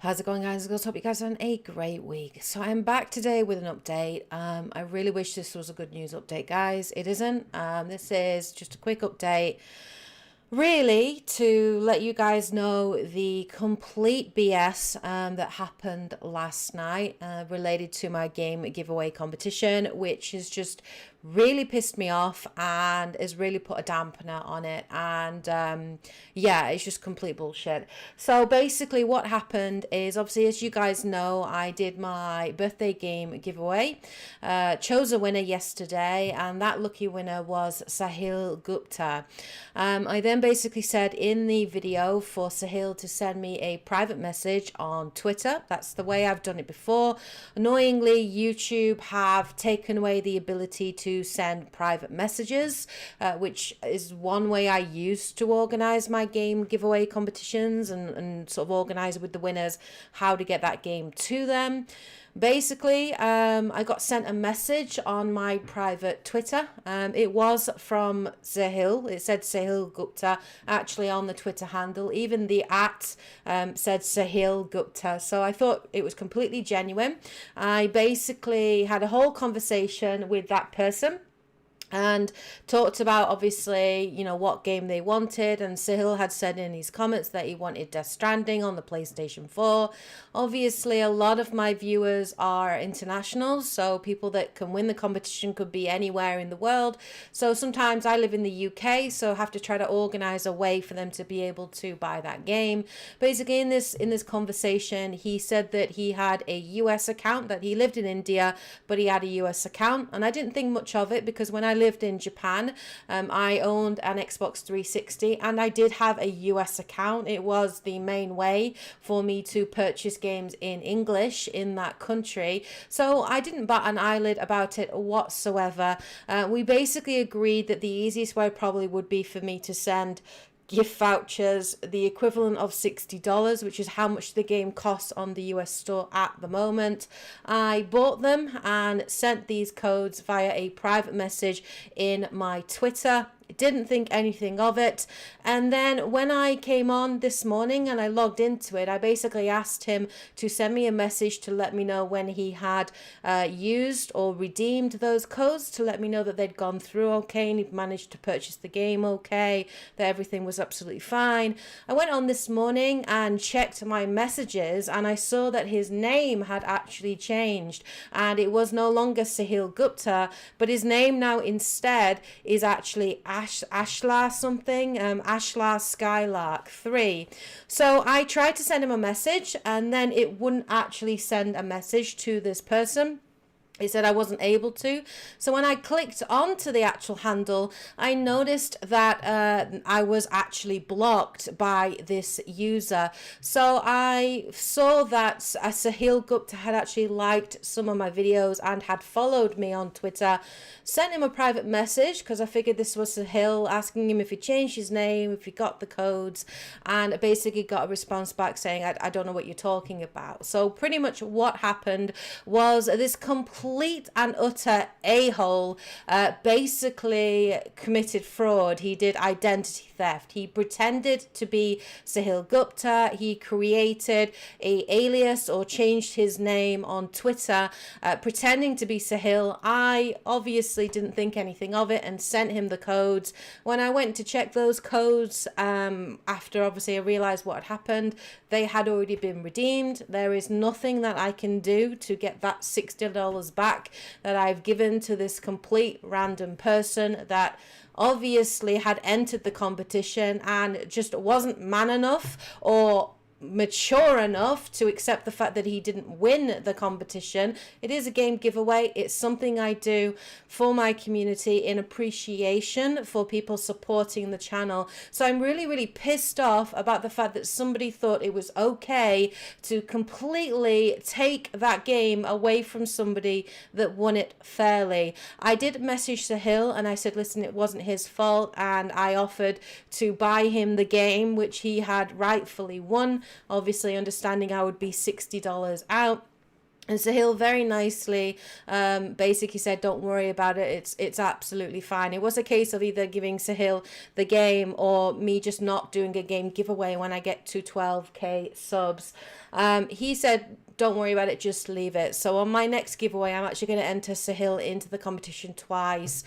How's it going, guys? I hope you guys are having a great week. So I'm back today with an update. I really wish this was a good news update, guys. It isn't. This is just a quick update, really, to let you guys know the complete BS that happened last night related to my game giveaway competition, which has just really pissed me off and has really put a dampener on it. And yeah, it's just complete bullshit. So basically what happened is, obviously, as you guys know, I did my birthday game giveaway, chose a winner yesterday, and that lucky winner was Sahil Gupta. I then basically said in the video for Sahil to send me a private message on Twitter. That's the way I've done it before. Annoyingly, YouTube have taken away the ability to send private messages, which is one way I used to organize my game giveaway competitions and sort of organize with the winners how to get that game to them. Basically, I got sent a message on my private Twitter. It was from Sahil. It said Sahil Gupta actually on the Twitter handle. Even the @ said Sahil Gupta. So I thought it was completely genuine. I basically had a whole conversation with that person and talked about, obviously, what game they wanted. And Sahil had said in his comments that he wanted Death Stranding on the PlayStation 4. Obviously, a lot of my viewers are internationals, so people that can win the competition could be anywhere in the world. So sometimes I live in the UK, so have to try to organize a way for them to be able to buy that game. Basically, in this conversation, he said that he had a US account, that he lived in India, but he had a US account. And I didn't think much of it, because when I lived in Japan, I owned an Xbox 360 and I did have a US account. It was the main way for me to purchase games in English in that country, so I didn't bat an eyelid about it whatsoever. We basically agreed that the easiest way probably would be for me to send gift vouchers, the equivalent of $60, which is how much the game costs on the US store at the moment. I bought them and sent these codes via a private message in my Twitter. Didn't think anything of it. And then when I came on this morning and I logged into it, I basically asked him to send me a message to let me know when he had used or redeemed those codes, to let me know that they'd gone through okay and he'd managed to purchase the game okay, that everything was absolutely fine. I went on this morning and checked my messages, and I saw that his name had actually changed, and it was no longer Sahil Gupta, but his name now instead is actually Ashlar something, Ashlar Skylark 3. So I tried to send him a message, and then it wouldn't actually send a message to this person. It said I wasn't able to. So when I clicked onto the actual handle, I noticed that I was actually blocked by this user. So I saw that Sahil Gupta had actually liked some of my videos and had followed me on Twitter. Sent him a private message, because I figured this was Sahil, asking him if he changed his name, if he got the codes, and basically got a response back saying, I don't know what you're talking about. So pretty much what happened was this complete and utter a-hole basically committed fraud. He did identity theft. He pretended to be Sahil Gupta. He created a alias or changed his name on Twitter, pretending to be Sahil. I obviously didn't think anything of it and sent him the codes. When I went to check those codes, after obviously I realized what had happened, they had already been redeemed. There is nothing that I can do to get that $60 back that I've given to this complete random person that obviously had entered the competition and just wasn't man enough or mature enough to accept the fact that he didn't win the competition. It is a game giveaway. It's something I do for my community in appreciation for people supporting the channel. So I'm really, really pissed off about the fact that somebody thought it was okay to completely take that game away from somebody that won it fairly. I did message Sahil and I said, listen, it wasn't his fault, and I offered to buy him the game, which he had rightfully won, obviously understanding I would be $60 out. And Sahil very nicely basically said, don't worry about it, it's absolutely fine. It was a case of either giving Sahil the game or me just not doing a game giveaway when I get to 12k subs. He said, don't worry about it, just leave it. So on my next giveaway, I'm actually going to enter Sahil into the competition twice,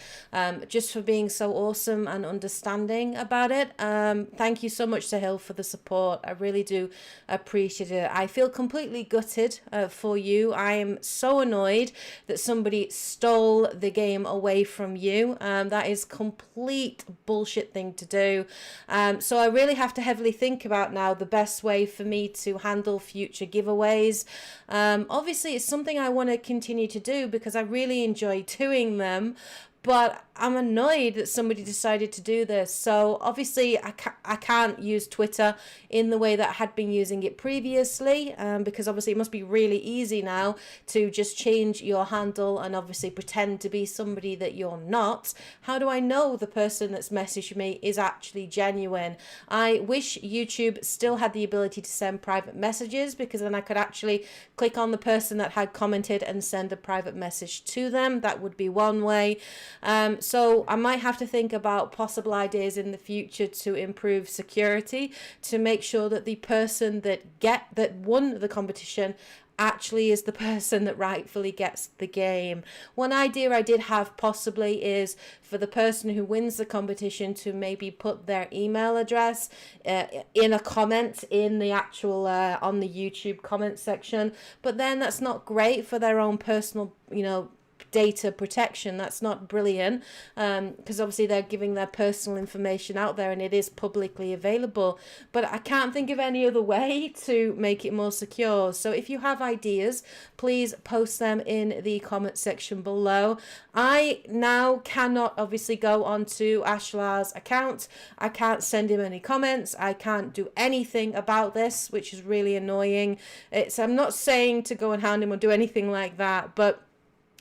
just for being so awesome and understanding about it. Thank you so much, Sahil, for the support. I really do appreciate it. I feel completely gutted for you. I am so annoyed that somebody stole the game away from you. That is complete bullshit thing to do. So I really have to heavily think about now the best way for me to handle future giveaways. Obviously, it's something I want to continue to do because I really enjoy doing them. But I'm annoyed that somebody decided to do this. So obviously I can't use Twitter in the way that I had been using it previously, because obviously it must be really easy now to just change your handle and obviously pretend to be somebody that you're not. How do I know the person that's messaged me is actually genuine? I wish YouTube still had the ability to send private messages, because then I could actually click on the person that had commented and send a private message to them. That would be one way. So I might have to think about possible ideas in the future to improve security, to make sure that the person that won the competition actually is the person that rightfully gets the game. One idea I did have possibly is for the person who wins the competition to maybe put their email address in a comment in the actual on the YouTube comment section, but then that's not great for their own personal, data protection. That's not brilliant, because obviously they're giving their personal information out there and it is publicly available. But I can't think of any other way to make it more secure. So if you have ideas, please post them in the comment section below. I now cannot obviously go onto Ashlar's account. I can't send him any comments. I can't do anything about this, which is really annoying. I'm not saying to go and hound him or do anything like that, but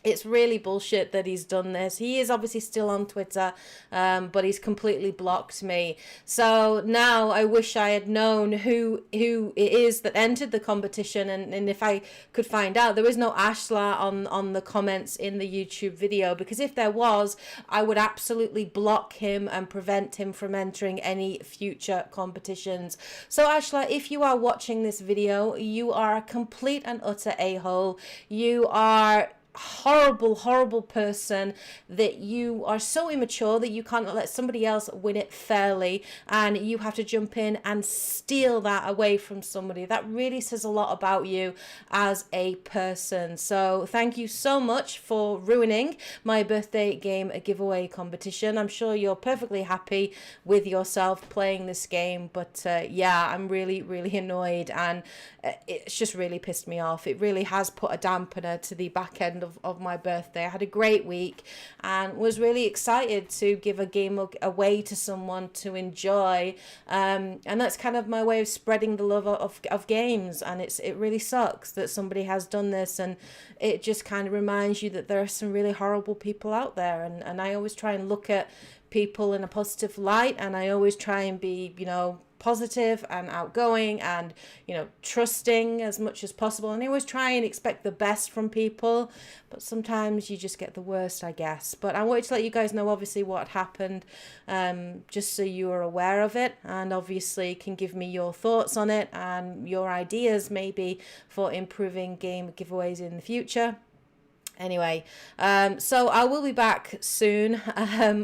it's really bullshit that he's done this. He is obviously still on Twitter, but he's completely blocked me. So now I wish I had known who it is that entered the competition, and if I could find out. There is no Ashlar on the comments in the YouTube video, because if there was, I would absolutely block him and prevent him from entering any future competitions. So Ashlar, if you are watching this video, you are a complete and utter a-hole. You are horrible person, that you are so immature that you can't let somebody else win it fairly, and you have to jump in and steal that away from somebody. That really says a lot about you as a person. So thank you so much for ruining my birthday game giveaway competition. I'm sure you're perfectly happy with yourself playing this game, but yeah, I'm really annoyed, and it's just really pissed me off. It really has put a dampener to the back end of my birthday. I had a great week and was really excited to give a game away to someone to enjoy, and that's kind of my way of spreading the love of games. And it really sucks that somebody has done this, and it just kind of reminds you that there are some really horrible people out there, and I always try and look at people in a positive light, and I always try and be, positive and outgoing and, trusting as much as possible. And I always try and expect the best from people, but sometimes you just get the worst, I guess. But I wanted to let you guys know, obviously, what happened, just so you are aware of it, and obviously can give me your thoughts on it and your ideas maybe for improving game giveaways in the future. Anyway, so I will be back soon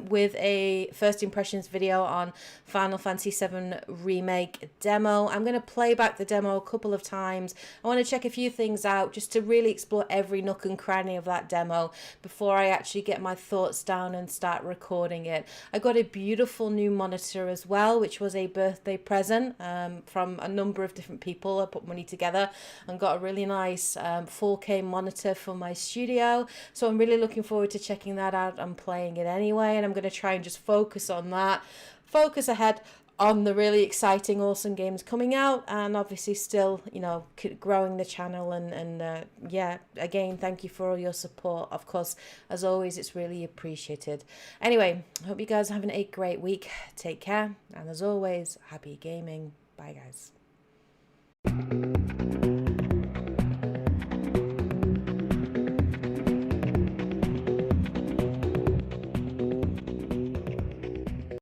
with a first impressions video on Final Fantasy VII Remake demo. I'm going to play back the demo a couple of times. I want to check a few things out just to really explore every nook and cranny of that demo before I actually get my thoughts down and start recording it. I got a beautiful new monitor as well, which was a birthday present from a number of different people. I put money together and got a really nice 4K monitor for my studio. So I'm really looking forward to checking that out and playing it anyway, and I'm going to try and just focus on that, focus ahead on the really exciting, awesome games coming out, and obviously still, growing the channel, and yeah, again, thank you for all your support. Of course, as always, it's really appreciated. Anyway, I hope you guys are having a great week. Take care, and as always, happy gaming. Bye, guys.